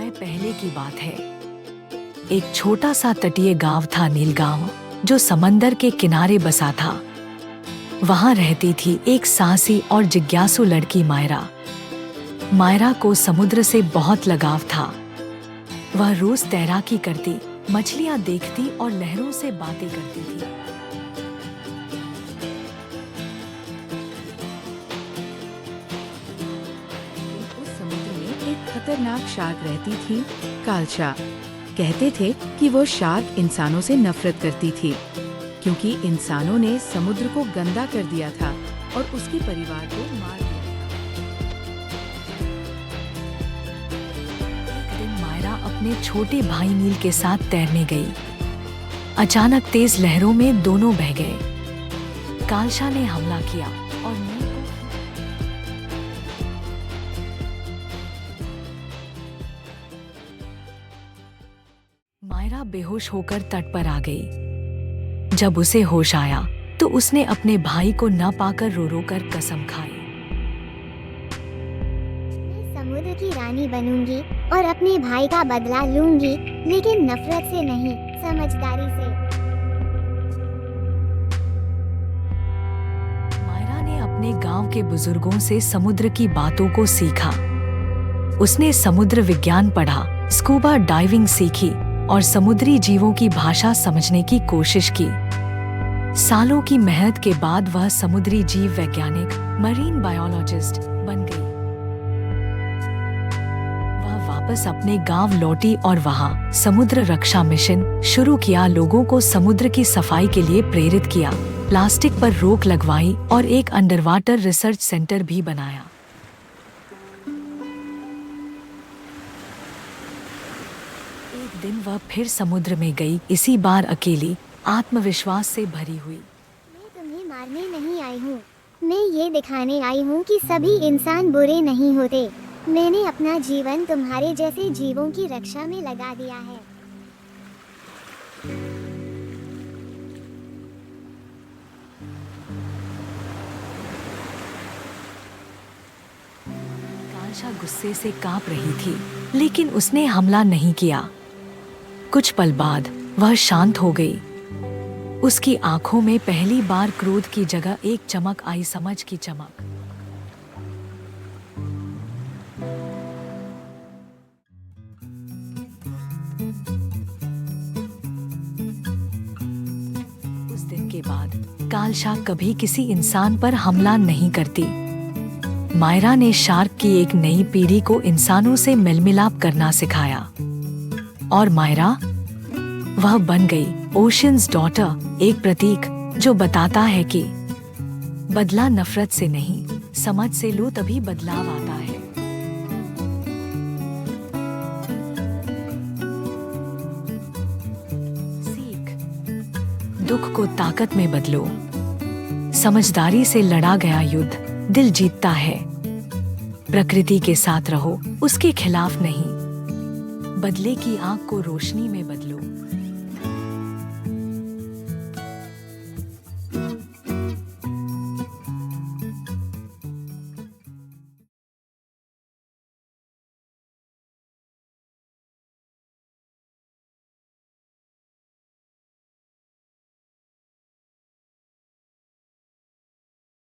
समय पहले की बात है। एक छोटा सा तटीय गांव था नीलगांव, जो समंदर के किनारे बसा था। वहां रहती थी एक साहसी और जिज्ञासु लड़की मायरा। मायरा को समुद्र से बहुत लगाव था। वह रोज तैराकी करती, मछलियां देखती और लहरों से बातें करती थी। उस समुद्र में एक खतरनाक शार्क रहती थी, कालशा। कहते थे कि वो शार्क इंसानों से नफरत करती थी, क्योंकि इंसानों ने समुद्र को गंदा कर दिया था और उसके परिवार को मार दिया। एक दिन मायरा अपने छोटे भाई नील के साथ तैरने गई। अचानक तेज लहरों में दोनों बह गए। कालशा ने हमला किया और नील को मायरा बेहोश होकर तट पर आ गई। जब उसे होश आया तो उसने अपने भाई को न पाकर रो रो कर कसम खाई। मैं समुद्र की रानी बनूंगी और अपने भाई का बदला लूंगी, लेकिन नफरत से नहीं, समझदारी से। मायरा ने अपने गांव के बुजुर्गों से समुद्र की बातों को सीखा। उसने समुद्र विज्ञान पढ़ा, स्कूबा डाइविंग सीखी और समुद्री जीवों की भाषा समझने की कोशिश की। सालों की मेहनत के बाद वह समुद्री जीव वैज्ञानिक, मरीन बायोलॉजिस्ट बन गई। वह वापस अपने गांव लौटी और वहां समुद्र रक्षा मिशन शुरू किया। लोगों को समुद्र की सफाई के लिए प्रेरित किया, प्लास्टिक पर रोक लगवाई और एक अंडरवाटर रिसर्च सेंटर भी बनाया। एक दिन वह फिर समुद्र में गई, इसी बार अकेली, आत्मविश्वास से भरी हुई। मैं तुम्हें मारने नहीं आई हूँ, मैं ये दिखाने आई हूँ कि सभी इंसान बुरे नहीं होते। मैंने अपना जीवन तुम्हारे जैसे जीवों की रक्षा में लगा दिया है। कालशा गुस्से से कांप रही थी, लेकिन उसने हमला नहीं किया। कुछ पल बाद वह शांत हो गई। उसकी आंखों में पहली बार क्रोध की जगह एक चमक आई, समझ की चमक। उस दिन के बाद कालशा कभी किसी इंसान पर हमला नहीं करती। मायरा ने शार्क की एक नई पीढ़ी को इंसानों से मेलमिलाप करना सिखाया और मायरा वह बन गई ओशंस डॉटर, एक प्रतीक जो बताता है कि बदला नफरत से नहीं, समझ से लो तभी बदलाव आता है। सीख: दुख को ताकत में बदलो। समझदारी से लड़ा गया युद्ध दिल जीतता है। प्रकृति के साथ रहो, उसके खिलाफ नहीं। बदले की आग को रोशनी में बदलो।